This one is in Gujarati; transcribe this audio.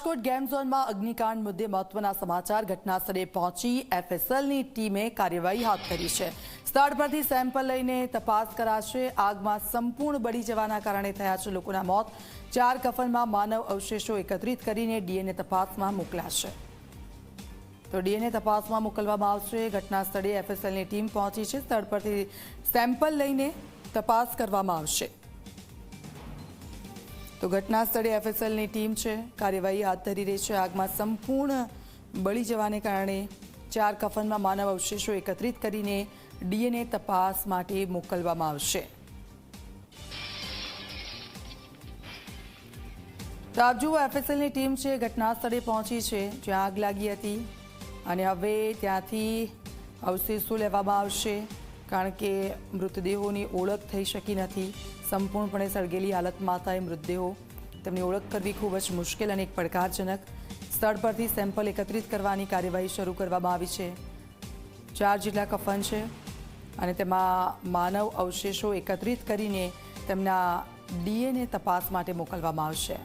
રાજકોટ ગેમ ઝોનમાં અગ્નિકાંડ મુદ્દે મહત્વના સમાચાર. ઘટનાસ્થળે પહોંચી એફએસએલની ટીમે કાર્યવાહી હાથ ધરી છે. સ્થળ પરથી સેમ્પલ લઈને તપાસ કરાશે. આગમાં સંપૂર્ણ બળી જવાના કારણે થયા છે લોકોના મોત. 4 કફનમાં માનવ અવશેષો એકત્રિત કરીને ડીએનએ તપાસમાં મોકલાશે. તો ડીએનએ તપાસમાં મોકલવામાં આવશે. ઘટનાસ્થળે એફએસએલની ટીમ પહોંચી છે. સ્થળ પરથી સેમ્પલ લઈને તપાસ કરવામાં આવશે. તો ઘટના સ્થળે એફએસએલની ટીમ છે, કાર્યવાહી હાથ ધરી રહી છે. આગમાં સંપૂર્ણ બળી જવાને કારણે 4 કફનમાં માનવ અવશેષો એકત્રિત કરીને ડીએનએ તપાસ માટે મોકલવામાં આવશે. તો આપ જુઓ, એફએસએલની ટીમ છે, ઘટના સ્થળે પહોંચી છે જ્યાં આગ લાગી હતી અને હવે ત્યાંથી અવશેષો લેવામાં આવશે કારણ કે મૃતદેહોની ઓળખ થઈ શકી નથી. સંપૂર્ણપણે સળગેલી હાલતમાં હતા એ મૃતદેહો. તેમની ઓળખ કરવી ખૂબ જ મુશ્કેલ અને એક પડકારજનક. સ્થળ પરથી સેમ્પલ એકત્રિત કરવાની કાર્યવાહી શરૂ કરવામાં આવી છે. 4 જેટલા કફન છે અને તેમાં માનવ અવશેષો એકત્રિત કરીને તેમના ડીએનએ તપાસ માટે મોકલવામાં આવશે.